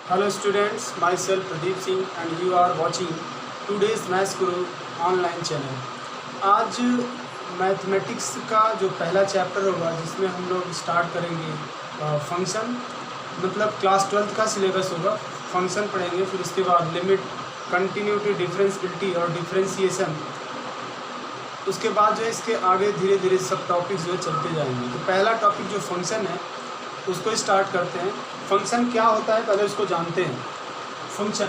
Hello students, myself Pradeep Singh and you are watching today's Maths Guru online channel. आज mathematics का जो पहला chapter होगा जिसमें हम लोग स्टार्ट करेंगे फंक्शन, मतलब क्लास 12th का सिलेबस होगा। फंक्शन पढ़ेंगे, फिर उसके बाद लिमिट, कंटिन्यूटी, डिफरेंशिएबिलिटी और डिफरेंशिएशन। उसके बाद जो है इसके आगे धीरे धीरे सब टॉपिक्स जो है चलते जाएंगे। तो पहला टॉपिक जो फंक्शन है उसको स्टार्ट करते हैं। फंक्शन क्या होता है पहले उसको जानते हैं। Function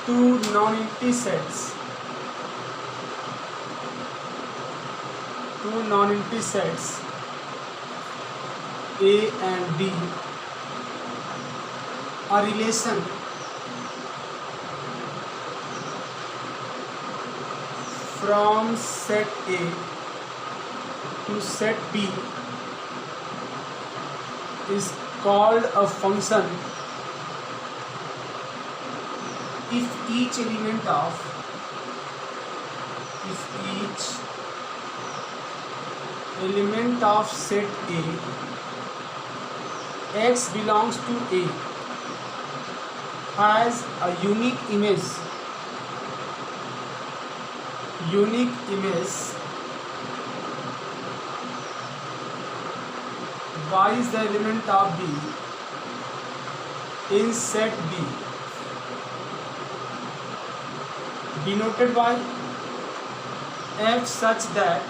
two non-empty sets A and B a relation from set A to set B is called a function if each element of set A x belongs to A has a unique image y is the element of B in set B denoted by f such that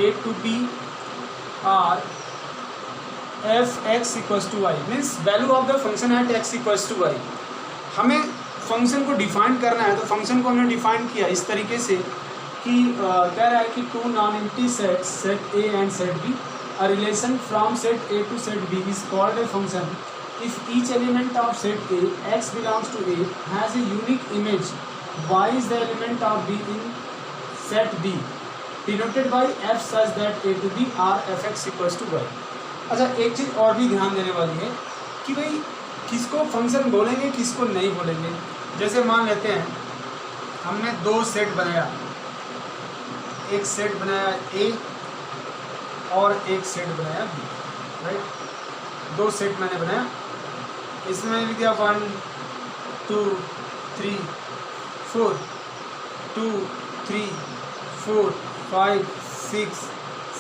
A to B are F x equals to Y, means value of the function at X equals to Y. हमें function को define करना है, तो function को हमने define किया इस तरीके से कि कह रहा है कि two non empty sets set A and set B a relation from set A to set B is called a function if each element of set A x belongs to A has a unique image y is the element of B in set B denoted by f such that A to B are f x equals to y. अच्छा, एक चीज़ और भी ध्यान देने वाली है कि भाई किसको फंक्शन बोलेंगे किसको नहीं बोलेंगे। जैसे मान लेते हैं हमने दो सेट बनाया, एक सेट बनाया ए और एक सेट बनाया बी, राइट। दो सेट मैंने बनाया, इसमें मैंने लिख दिया 1 2 3 4 2 3 4 5 6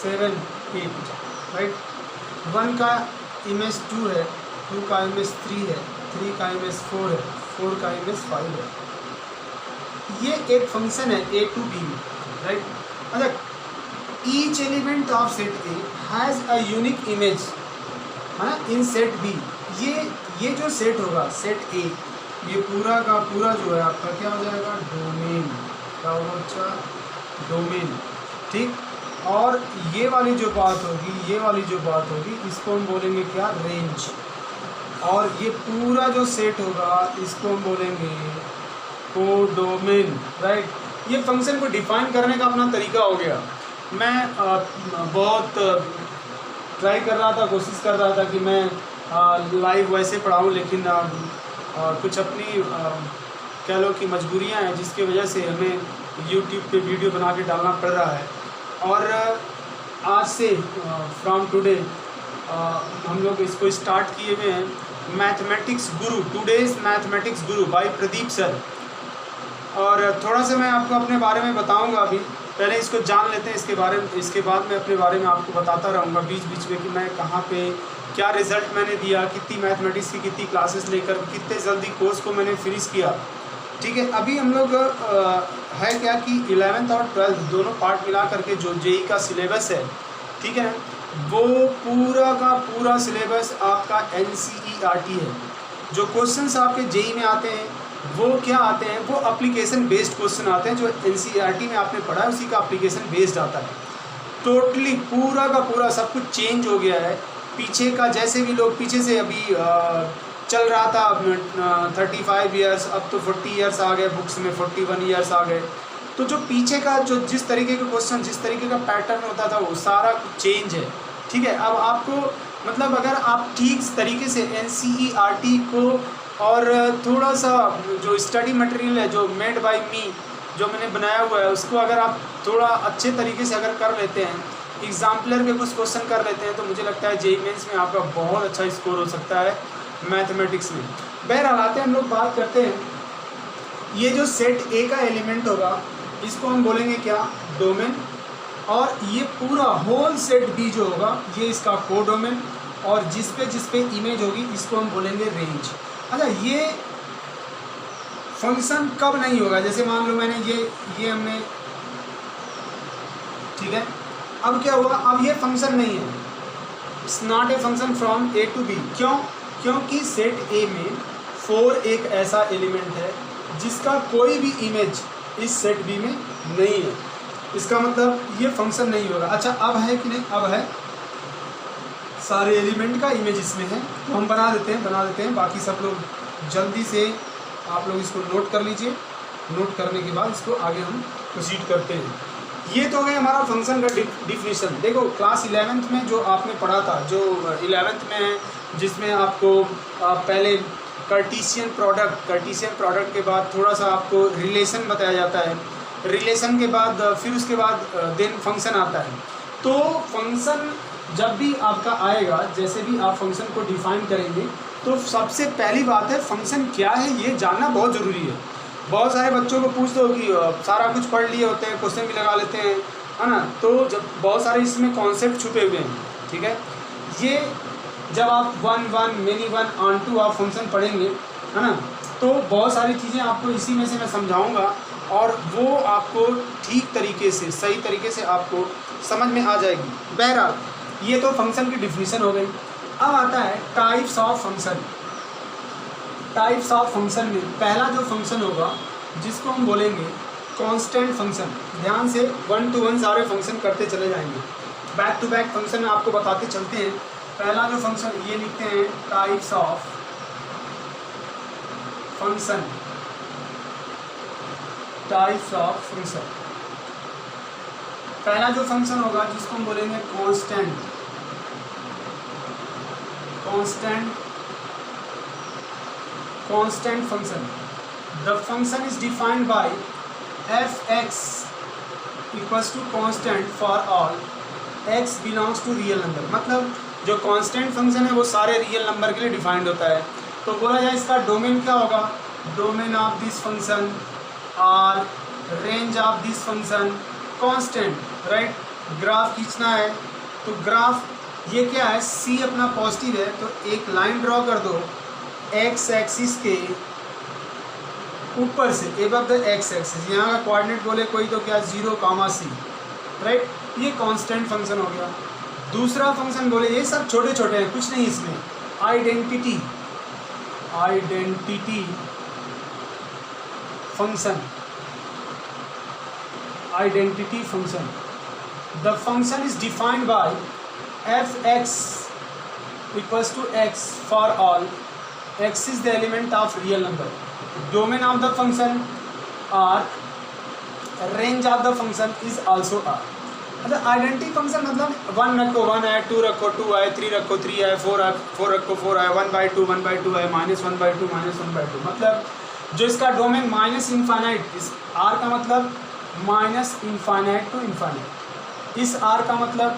7 8, राइट। 1 का इमेज 2 है, 2 का इमेज 3 है, 3 का इमेज 4 है, 4 का इमेज 5 है। ये एक फंक्शन है ए टू बी, राइट। अच्छा, each element of set A has a unique image है ना इन सेट बी। ये जो सेट होगा सेट ए, ये पूरा का पूरा जो है आपका क्या हो जाएगा, डोमेन। क्या होगा बच्चा, डोमेन, ठीक। और ये वाली जो बात होगी इसको हम बोलेंगे क्या, रेंज। और ये पूरा जो सेट होगा इसको हम बोलेंगे कोडोमेन, राइट। ये फंक्शन को डिफाइन करने का अपना तरीका हो गया। मैं बहुत ट्राई कर रहा था, कोशिश कर रहा था कि मैं लाइव वैसे पढ़ाऊँ, लेकिन कुछ अपनी कह लो कि मजबूरियाँ हैं जिसकी वजह से हमें यूट्यूब पे वीडियो बना के डालना पड़ रहा है। और आज से फ्रॉम टुडे हम लोग इसको स्टार्ट किए हुए हैं मैथमेटिक्स गुरु, टुडेज मैथमेटिक्स गुरु बाय प्रदीप सर। और थोड़ा सा मैं आपको अपने बारे में बताऊंगा, अभी पहले इसको जान लेते हैं इसके बाद मैं अपने बारे में आपको बताता रहूँगा बीच बीच में कि मैं कहाँ पे क्या रिज़ल्ट मैंने दिया, कितनी मैथमेटिक्स की कितनी क्लासेस लेकर कितने जल्दी कोर्स को मैंने फिनिश किया, ठीक है। अभी हम लोग है क्या कि 11th और 12th दोनों पार्ट मिला करके जो जेई का सिलेबस है, ठीक है, वो पूरा का पूरा सिलेबस आपका NCERT है। जो क्वेश्चंस आपके जेई में आते हैं वो क्या आते हैं, वो एप्लीकेशन बेस्ड क्वेश्चन आते हैं। जो NCERT में आपने पढ़ा है उसी का एप्लीकेशन बेस्ड आता है। टोटली पूरा का पूरा सब कुछ चेंज हो गया है। पीछे का जैसे भी लोग पीछे से अभी चल रहा था 35 ईयर्स, अब तो 40 ईयर्स आ गए, बुक्स में 41 ईयर्स आ गए। तो जो पीछे का जो जिस तरीके का क्वेश्चन, जिस तरीके का पैटर्न होता था वो सारा कुछ चेंज है, ठीक है। अब आपको मतलब अगर आप ठीक तरीके से NCERT को और थोड़ा सा जो स्टडी मटेरियल है जो मेड बाय मी, जो मैंने बनाया हुआ है उसको अगर आप थोड़ा अच्छे तरीके से अगर कर लेते हैं, एग्जाम्पलर के कुछ क्वेश्चन कर लेते हैं, तो मुझे लगता है जेईई मेंस में आपका बहुत अच्छा स्कोर हो सकता है मैथमेटिक्स में। बहरहाल आते हैं हम लोग बात करते हैं, ये जो सेट ए का एलिमेंट होगा इसको हम बोलेंगे क्या, डोमेन, और ये पूरा होल सेट बी जो होगा ये इसका कोडोमेन, और जिस पे इमेज होगी इसको हम बोलेंगे रेंज। अच्छा, ये फंक्शन कब नहीं होगा, जैसे मान लो मैंने ये हमने, ठीक है, अब क्या हुआ, अब ये फंक्शन नहीं है, it's not a function from A to B. क्यों? क्योंकि सेट ए में 4 एक ऐसा एलिमेंट है जिसका कोई भी इमेज इस सेट बी में नहीं है, इसका मतलब ये फंक्शन नहीं होगा। अच्छा, अब है कि नहीं, अब है, सारे एलिमेंट का इमेज इसमें है, तो हम बना देते हैं। बाकी सब लोग जल्दी से आप लोग इसको नोट कर लीजिए, नोट करने के बाद इसको आगे हम प्रोसीड करते हैं। ये तो है हमारा फंक्शन का डिफिनीशन। देखो क्लास 11th में जो आपने पढ़ा था, जो 11th में है, जिसमें आपको पहले कार्टेशियन प्रोडक्ट के बाद थोड़ा सा आपको रिलेशन बताया जाता है, रिलेशन के बाद फिर उसके बाद देन फंक्शन आता है। तो फंक्शन जब भी आपका आएगा, जैसे भी आप फंक्शन को डिफाइन करेंगे, तो सबसे पहली बात है फंक्शन क्या है ये जानना बहुत ज़रूरी है। बहुत सारे बच्चों को पूछ दो कि सारा कुछ पढ़ लिए होते हैं, क्वेश्चन भी लगा लेते हैं, है ना, तो जब बहुत सारे इसमें कॉन्सेप्ट छुपे हुए हैं, ठीक है। ये जब आप 1 1 मेनी 1 ऑन टू आप फंक्शन पढ़ेंगे, है ना, तो बहुत सारी चीज़ें आपको इसी में से मैं समझाऊंगा, और वो आपको ठीक तरीके से, सही तरीके से आपको समझ में आ जाएगी। बहरहाल ये तो फंक्शन की डिफिनीशन हो गई। अब आता है types of function. Types of function में पहला जो फंक्शन होगा जिसको हम बोलेंगे कांस्टेंट फंक्शन। ध्यान से 1 to 1 सारे फंक्शन करते चले जाएंगे, बैक टू बैक फंक्शन आपको बताते चलते हैं। पहला जो फंक्शन ये लिखते हैं types of function, types of function. पहला जो फंक्शन होगा जिसको हम बोलेंगे constant function. The function is defined by f(x) equals to constant for all x belongs to real number. मतलब जो कांस्टेंट फंक्शन है वो सारे रियल नंबर के लिए डिफाइंड होता है। तो बोला जाए इसका डोमेन क्या होगा, डोमेन ऑफ दिस फंक्शन और range of this function constant, right. Graph खींचना है तो ग्राफ ये क्या है, c अपना पॉजिटिव है, तो एक लाइन ड्रॉ कर दो x एक्सिस के ऊपर से, एबव द x एक्सिस। यहाँ का कोऑर्डिनेट बोले कोई तो क्या 0, c, राइट। ये कांस्टेंट फंक्शन हो गया। दूसरा फंक्शन बोले, ये सब छोटे छोटे हैं, कुछ नहीं इसमें, identity function. Identity function, the function is defined by f(x) equals to x for all x is the element of real number. Domain of the function R, range of the function is also R. मतलब identity function मतलब 1 रखो 1 है, 2 रखो 2 है, 3 रखो 3 है, 4 रखो 4 है, 1/2 है, -1/2 -1/2। मतलब जो इसका डोमेन माइनस इन्फाइनाइट, इस R का मतलब माइनस इन्फाइनाइट टू इन्फाइनाइट, इस R का मतलब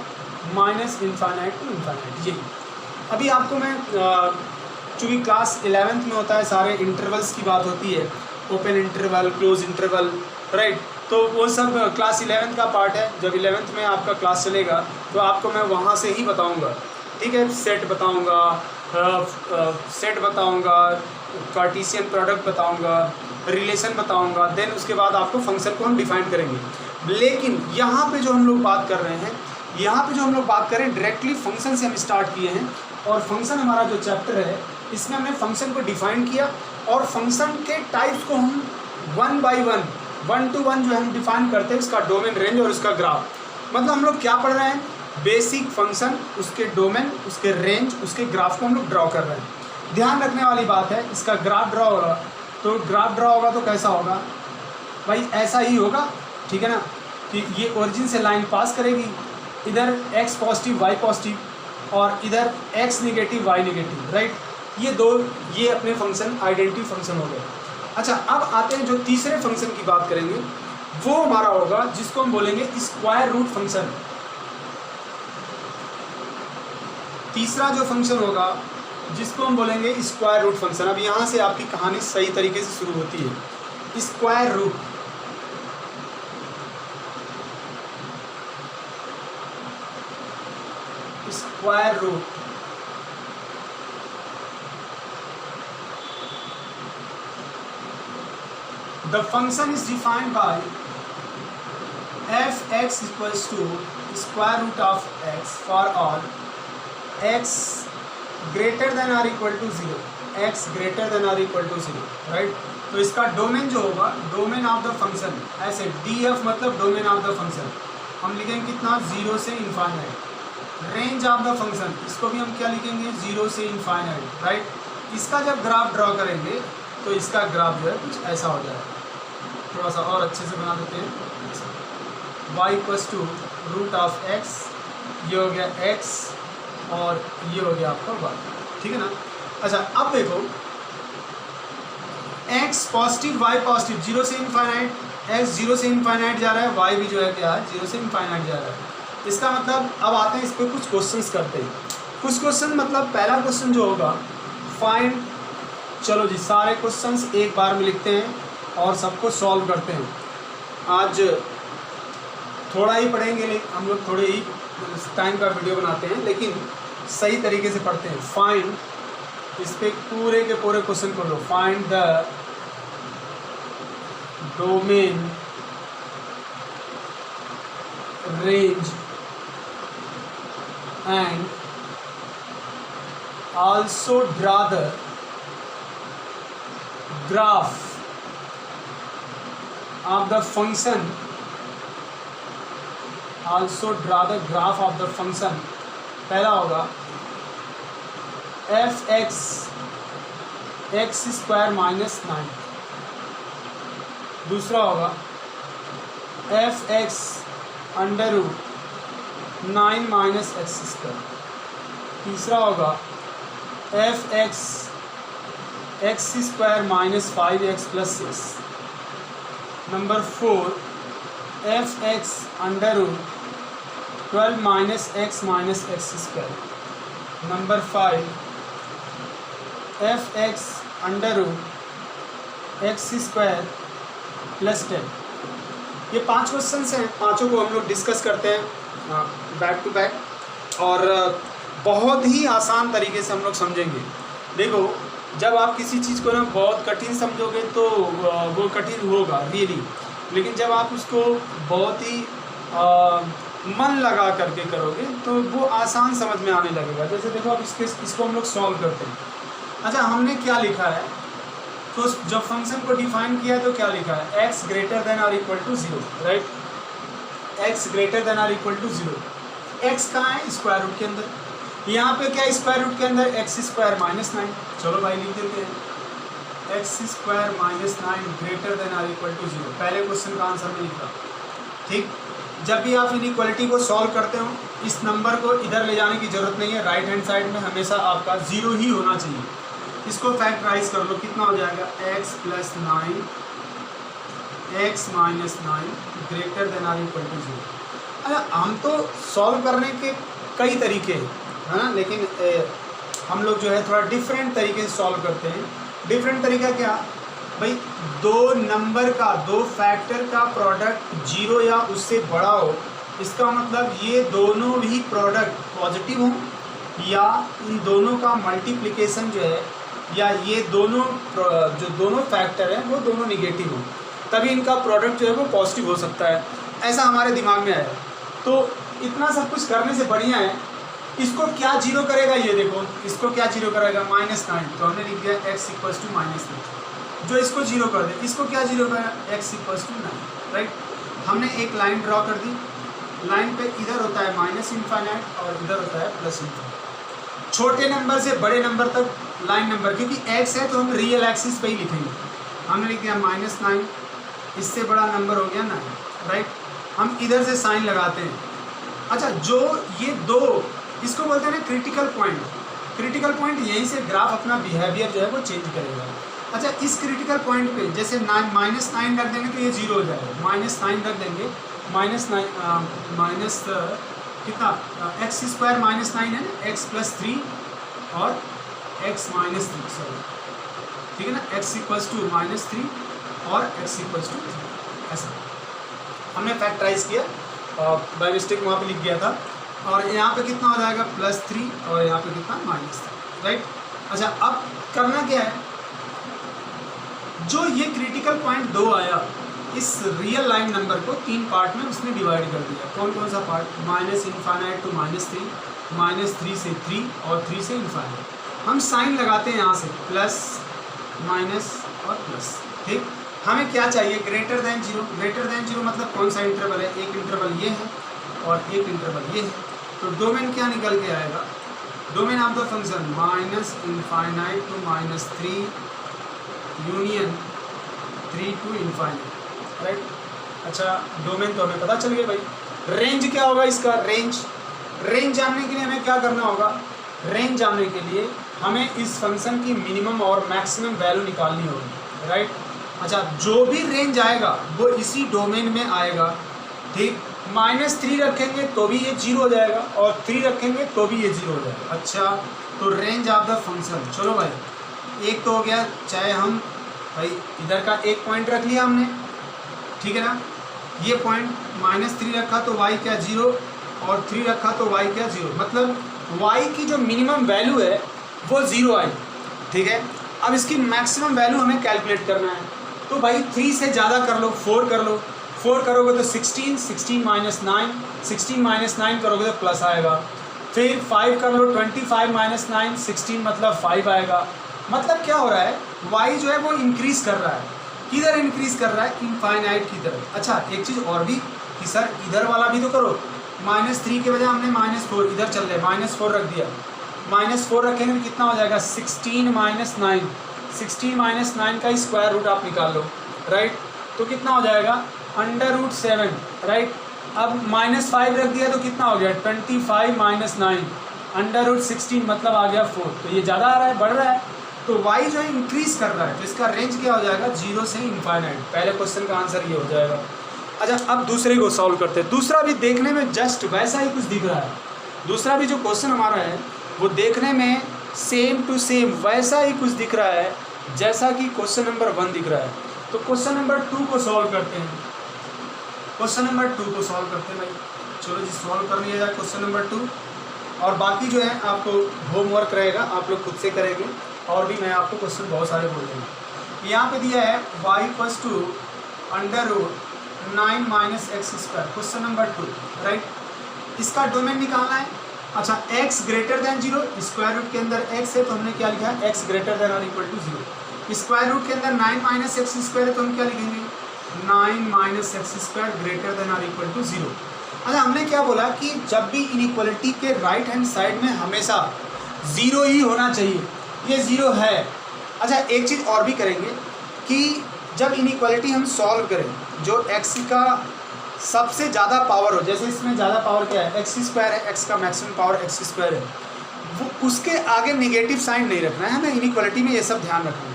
माइनस इन्फाइनाइट टू इन्फाइनाइट। यही अभी आपको मैं चूँकि क्लास 11th में होता है, सारे इंटरवल्स की बात होती है, open interval, close interval, right. तो वो सब क्लास 11th का पार्ट है। जब 11th में आपका क्लास चलेगा तो आपको मैं वहाँ से ही बताऊँगा, ठीक है। सेट बताऊँगा, कार्टेशियन प्रोडक्ट बताऊँगा, रिलेशन बताऊँगा, देन उसके बाद आपको फंक्शन को हम डिफाइन करेंगे। लेकिन यहाँ पे जो हम लोग बात कर रहे हैं, डायरेक्टली फंक्शन से हम स्टार्ट किए हैं, और फंक्शन हमारा जो चैप्टर है इसमें हमने फंक्शन को डिफाइन किया, और फंक्शन के टाइप्स को हम 1 by 1 to 1 जो हम डिफाइन करते हैं, उसका डोमेन, रेंज और उसका ग्राफ। मतलब हम लोग क्या पढ़ रहे हैं, बेसिक फंक्शन, उसके डोमेन, उसके रेंज, उसके ग्राफ को हम लोग ड्रॉ कर रहे हैं। ध्यान रखने वाली बात है, इसका ग्राफ ड्रॉ होगा, तो कैसा होगा भाई, ऐसा ही होगा, ठीक है ना, कि ये ओरिजिन से लाइन पास करेगी, इधर x पॉजिटिव y पॉजिटिव, और इधर x negative y negative, right. ये अपने फंक्शन आइडेंटिटी फंक्शन हो गए। अच्छा, अब आते हैं जो तीसरे फंक्शन की बात करेंगे, वो हमारा होगा जिसको हम बोलेंगे स्क्वायर रूट फंक्शन। तीसरा जो फंक्शन होगा जिसको हम बोलेंगे स्क्वायर रूट फंक्शन। अब यहाँ से आपकी कहानी सही तरीके से शुरू होती है। Square root, square root the function is defined by f(x) equals to square root of x for all x greater than or equal to 0, x greater than or equal to 0, right. तो इसका domain जो होगा, domain of the function, ऐसे df मतलब domain of the function, हम लिखेंगे कितना, 0 से infinite. Range of the function, इसको भी हम क्या लिखेंगे, 0 से इनफाइनाइट, राइट। इसका जब ग्राफ ड्रॉ करेंगे तो इसका ग्राफ जो है कुछ ऐसा हो जाएगा। थोड़ा सा और अच्छे से बना देते हैं। y equals to root of x, ये हो गया x और ये हो गया आपका y, ठीक है ना। अच्छा अब देखो, x पॉजिटिव y पॉजिटिव, 0 से इनफाइनाइट, x 0 से इनफाइनाइट जा रहा है, y भी जो है क्या है, 0 से इनफाइनाइट जा रहा है। इसका मतलब अब आते हैं इस पर कुछ क्वेश्चंस करते हैं। कुछ क्वेश्चन मतलब पहला क्वेश्चन जो होगा फाइंड, चलो जी सारे क्वेश्चंस एक बार में लिखते हैं और सबको सॉल्व करते हैं। आज थोड़ा ही पढ़ेंगे, लेकिन हम लोग थोड़े ही टाइम का वीडियो बनाते हैं, लेकिन सही तरीके से पढ़ते हैं। फाइंड, इस पे पूरे के पूरे क्वेश्चन को लो। Find the domain, range and also draw the graph of the function, also draw the graph of the function। पहला होगा f(x) x स्क्वायर माइनस 9, दूसरा होगा f(x) under root 9 minus x square, तीसरा होगा f(x) x स्क्वायर minus 5x plus 6, number 4 f(x) under root 12 minus x minus x square, number 5 f(x) under root x square plus 10। ये 5 questions हैं, पांचों को हम लोग डिस्कस करते हैं बैक टू बैक, और बहुत ही आसान तरीके से हम लोग समझेंगे। देखो जब आप किसी चीज़ को ना बहुत कठिन समझोगे तो वो कठिन होगा रियली, लेकिन जब आप उसको बहुत ही मन लगा करके करोगे तो वो आसान समझ में आने लगेगा। जैसे देखो अब इसको हम लोग सॉल्व करते हैं। अच्छा हमने क्या लिखा है, तो जब फंक्शन को डिफाइन किया है तो क्या लिखा है, x ग्रेटर देन और equal to 0, right. x greater than और इक्वल टू 0, x कहाँ है, स्क्वायर रूट के अंदर। यहाँ पे क्या स्क्वायर रूट के अंदर, x स्क्वायर माइनस 9, चलो भाई लिख देते हैं x स्क्वायर माइनस 9 ग्रेटर देन और इक्वल टू 0। पहले क्वेश्चन का आंसर में लिखा, ठीक। जब भी आप इनइक्वालिटी को सॉल्व करते हो, इस नंबर को इधर ले जाने की जरूरत नहीं है, राइट हैंड साइड में हमेशा आपका 0 ही होना चाहिए। इसको फैक्टराइज कर लो, कितना हो जाएगा, x plus 9 x minus 9 greater than और इक्वल टू 0। अच्छा हम तो सॉल्व करने के कई तरीके हैं, है ना, लेकिन हम लोग जो है थोड़ा डिफरेंट तरीके से सॉल्व करते हैं। डिफरेंट तरीका क्या भाई, दो नंबर का, दो फैक्टर का प्रोडक्ट 0 या उससे बड़ा हो, इसका मतलब ये दोनों भी प्रोडक्ट पॉजिटिव हो, या इन दोनों का मल्टीप्लिकेशन जो है, या ये दोनों जो दोनों फैक्टर हैं वो दोनों निगेटिव हो, तभी इनका प्रोडक्ट जो है वो पॉजिटिव हो सकता है। ऐसा हमारे दिमाग में आया। तो इतना सब कुछ करने से बढ़िया है, इसको क्या 0 करेगा, ये देखो इसको क्या 0 करेगा, -9, तो हमने लिख दिया x इक्वल्स टू -9। जो इसको 0 कर दे, इसको क्या 0 करेगा, x इक्वल्स टू 9, राइट। हमने एक लाइन ड्रॉ कर दी, लाइन पे इधर होता है माइनस इनफाइनाइट और इधर होता है प्लस इनफाइनाइट। छोटे नंबर से बड़े नंबर तक लाइन नंबर, क्योंकि x है तो हम रियल एक्सिस पे ही लिखेंगे। हमने लिख दिया -9, इससे बड़ा नंबर हो गया 9, राइट। हम इधर से साइन लगाते हैं। अच्छा जो ये दो, इसको बोलते हैं ना क्रिटिकल पॉइंट। क्रिटिकल पॉइंट, यहीं से ग्राफ अपना बिहेवियर जो है वो चेंज करेगा। अच्छा, इस क्रिटिकल पॉइंट पे जैसे -9 रख देंगे तो ये 0 हो जाएगा, -9 रख देंगे, माइनस कितना x² -9 है ना, x+3 और x -3, सॉरी ठीक है ना, x = -3 और x = 3, ऐसा हमने फैक्टराइज किया, बाय मिस्टेक वहाँ पे लिख गया था। और यहाँ पे कितना हो जाएगा +3 और यहाँ पे कितना -3, राइट। अच्छा, अब करना क्या है, जो ये क्रिटिकल पॉइंट 2 आया, इस रियल लाइन नंबर को 3 पार्ट में उसने डिवाइड कर दिया। कौन कौन सा पार्ट, -∞ to -3, -3 से 3 और 3 से ∞। हम साइन लगाते हैं यहाँ से प्लस माइनस और प्लस, ठीक। हमें क्या चाहिए, ग्रेटर देन 0। ग्रेटर देन 0 मतलब कौन सा इंटरवल है, एक इंटरवल ये है और एक इंटरवल ये है, तो डोमेन क्या निकल के आएगा, domain of the function -∞ to -3 union 3 to ∞, right. अच्छा, डोमेन तो हमें पता चल गया भाई। रेंज क्या होगा इसका, रेंज जानने के लिए हमें क्या करना होगा, रेंज जानने के लिए हमें इस फंक्शन की मिनिमम और मैक्सिमम वैल्यू निकालनी होगी, राइट। अच्छा, जो भी रेंज आएगा वो इसी डोमेन में आएगा, ठीक। -3 रखेंगे तो भी ये 0 हो जाएगा और 3 रखेंगे तो भी ये 0 हो जाएगा। अच्छा, तो रेंज ऑफ द फंक्शन, चलो भाई एक तो हो गया, चाहे हम भाई इधर का एक पॉइंट रख लिया हमने, ठीक है ना, ये पॉइंट -3 रखा तो y क्या 0 और 3 रखा तो y क्या 0, मतलब y की जो मिनिमम वैल्यू है वो 0 आई, ठीक है। अब इसकी मैक्सिमम वैल्यू हमें कैलकुलेट करना है, तो भाई 3 से ज़्यादा कर लो, 4 कर लो, 4 करोगे तो 16 -9, 16 -9 करोगे तो प्लस आएगा, फिर 5 कर लो, 25 -9 16 मतलब 5 आएगा। मतलब क्या हो रहा है, y जो है वो इंक्रीज़ कर रहा है, किधर इंक्रीज़ कर रहा है, इनफाइनाइट की तरफ। अच्छा, एक चीज़ और भी कि सर इधर वाला भी तो करो, -3 के बजाय हमने -4 इधर चल रहे, -4 रख दिया, -4 रखेंगे तो कितना हो जाएगा 16 -9, 16 -9 का स्क्वायर रूट आप निकाल लो, राइट, तो कितना हो जाएगा √7, राइट। अब -5 रख दिया तो कितना हो गया 25 -9 √16 मतलब आ गया 4, तो ये ज़्यादा आ रहा है, बढ़ रहा है, तो y जो है इंक्रीज़ कर रहा है, तो इसका रेंज क्या हो जाएगा 0 से इनफाइनाइट। पहले क्वेश्चन का आंसर ये हो जाएगा। अच्छा, अब दूसरे को सॉल्व करते हैं। दूसरा भी देखने में जस्ट वैसा ही कुछ दिख रहा है, दूसरा भी जो क्वेश्चन हमारा है वो देखने में सेम टू सेम वैसा ही कुछ दिख रहा है जैसा कि क्वेश्चन नंबर 1 दिख रहा है। तो क्वेश्चन नंबर 2 को सॉल्व करते हैं, क्वेश्चन नंबर 2 को सॉल्व करते हैं भाई। चलो जी, सॉल्व कर लिया जाए क्वेश्चन नंबर 2, और बाकी जो है आपको होमवर्क रहेगा, आप लोग खुद से करेंगे, और भी मैं आपको क्वेश्चन बहुत सारे बोल दूँगा। यहाँ पे दिया है y = √9 - x², question number 2, right. इसका डोमेन निकालना है। अच्छा, x > 0, स्क्वायर रूट के अंदर x है तो हमने क्या लिखा है x > or = 0। स्क्वायर रूट के अंदर 9 - x² है तो हम क्या लिखेंगे 9 - x² > or = 0। अच्छा, हमने क्या बोला कि जब भी इनइक्वालिटी के राइट हैंड साइड में हमेशा 0 ही होना चाहिए, ये 0 है। अच्छा, एक चीज़ और भी करेंगे कि जब इनइक्वालिटी हम सॉल्व करें, जो x का सबसे ज़्यादा पावर हो, जैसे इसमें ज़्यादा पावर क्या है x² है, x का मैक्सिमम पावर x² है, वो उसके आगे नेगेटिव साइन नहीं रखना है हमें। इनइक्वालिटी में ये सब ध्यान रखना है,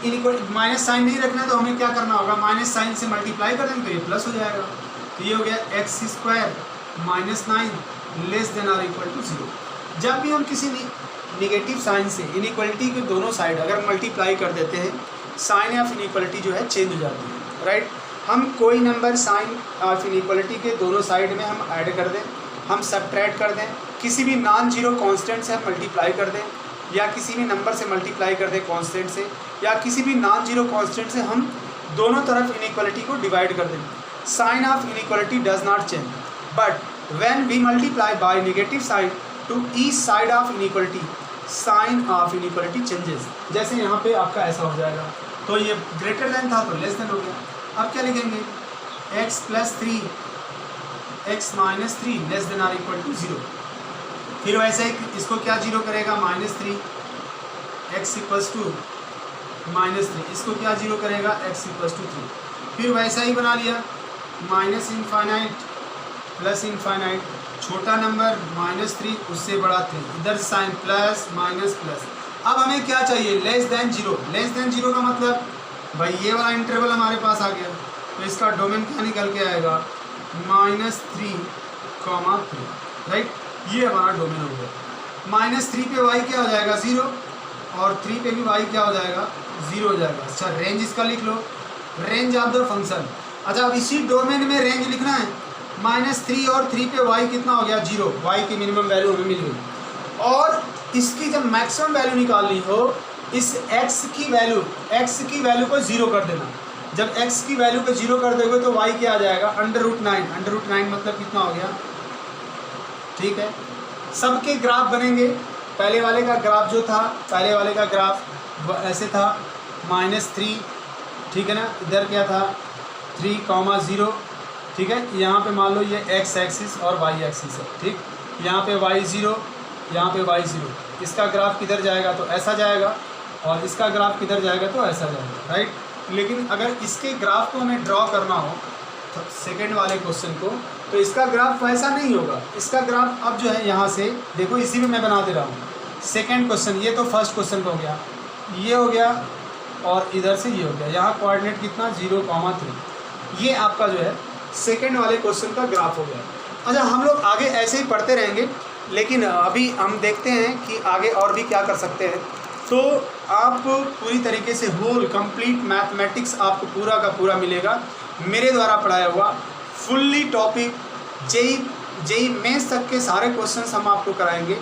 इनइक्वालिटी माइनस साइन नहीं रखना है, तो हमें क्या करना होगा, माइनस साइन से मल्टीप्लाई कर देंगे तो ये प्लस हो जाएगा। तो ये हो गया x² -9 < <0। जब भी हम किसी नेगेटिव साइन से इनइक्वालिटी के दोनों साइड अगर मल्टीप्लाई कर देते हैं, साइन ऑफ इनइक्वालिटी जो है चेंज हो जाती है, राइट। हम कोई नंबर साइन ऑफ इनइक्वालिटी के दोनों साइड में हम ऐड कर दें, हम सब्ट्रैक्ट कर दें, किसी भी नॉन जीरो कांस्टेंट से हम मल्टीप्लाई कर दें, या किसी भी नंबर से मल्टीप्लाई कर दें कांस्टेंट से, या किसी भी नॉन जीरो कांस्टेंट से हम दोनों तरफ इनइक्वालिटी को डिवाइड कर दें, sign of inequality does not change, but when we multiply by negative side to each side of inequality, sign of inequality changes. जैसे यहाँ पे आपका ऐसा हो जाएगा, तो ये ग्रेटर देन था तो लेस देन हो गया। अब क्या लिखेंगे x + 3 x - 3 < <0। फिर वैसे ही इसको क्या 0 करेगा -3 x = -3, इसको क्या 0 करेगा x = 3। फिर वैसा ही बना लिया -∞ +∞, छोटा नंबर -3 उससे बड़ा 3, इधर साइन प्लस माइनस प्लस, अब हमें क्या चाहिए, less than zero. Less than zero का मतलब भाई ये वाला इंटरवल हमारे पास आ गया, तो इसका डोमेन क्या निकल के आएगा, -3,3, राइट। ये हमारा डोमेन हो गया। -3 पे y क्या हो जाएगा 0, और 3 पे भी y क्या हो जाएगा 0 हो जाएगा। अच्छा रेंज इसका लिख लो, रेंज ऑफ द फंक्शन। अच्छा अब इसी डोमेन में रेंज लिखना है, -3 और 3 पे y कितना हो गया 0, y की मिनिमम वैल्यू हमें मिल गई। और इसकी जब मैक्सिमम वैल्यू निकालनी हो, इस x की वैल्यू को 0 कर देना। जब x की वैल्यू को 0 कर दोगे तो y क्या आ जाएगा, √9। √9 मतलब कितना हो गया, ठीक है। सबके ग्राफ बनेंगे। पहले वाले का ग्राफ जो था, पहले वाले का ग्राफ ऐसे था, -3, ठीक है ना। इधर क्या था 3,0, ठीक है। यहाँ पे मान लो ये x एक्सिस और y एक्सिस है, ठीक। यहाँ पे y0, यहाँ पे y0। इसका ग्राफ किधर जाएगा तो ऐसा जाएगा, और इसका ग्राफ किधर जाएगा तो ऐसा जाएगा, राइट। लेकिन अगर इसके ग्राफ को हमें ड्रॉ करना हो तो सेकेंड वाले क्वेश्चन को, तो इसका ग्राफ वैसा नहीं होगा। इसका ग्राफ अब जो है यहाँ से देखो, इसी में मैं बना दे रहा हूँ। सेकेंड क्वेश्चन, ये तो फर्स्ट क्वेश्चन का हो गया, ये हो गया, और इधर से ये हो गया। यहाँ कोऑर्डिनेट कितना 0,3। ये आपका जो है सेकेंड वाले क्वेश्चन का ग्राफ हो गया। अच्छा हम लोग आगे ऐसे ही पढ़ते रहेंगे, लेकिन अभी हम देखते हैं कि आगे और भी क्या कर सकते हैं। तो आप पूरी तरीके से होल कंप्लीट मैथमेटिक्स आपको पूरा का पूरा मिलेगा मेरे द्वारा पढ़ाया हुआ फुल्ली टॉपिक। जेई मेंस तक के सारे क्वेश्चंस हम आपको कराएंगे।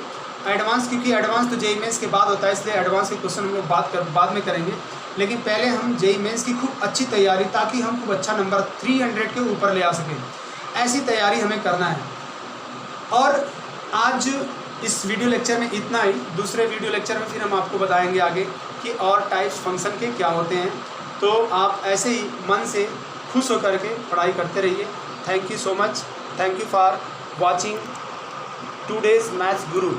एडवांस, क्योंकि एडवांस तो जेई मेंस के बाद होता है, इसलिए एडवांस के क्वेश्चन हम लोग बाद में करेंगे। लेकिन पहले हम जेई मेंस की खूब अच्छी तैयारी, ताकि हम खूब अच्छा नंबर 300 के ऊपर ले आ सकें, ऐसी तैयारी हमें करना है। और आज इस वीडियो लेक्चर में इतना ही। दूसरे वीडियो लेक्चर में फिर हम आपको बताएंगे आगे कि और टाइप्स फंक्शन के क्या होते हैं। तो आप ऐसे ही मन से खुश होकर के पढ़ाई करते रहिए। Thank you so much. Thank you for watching today's maths Guru.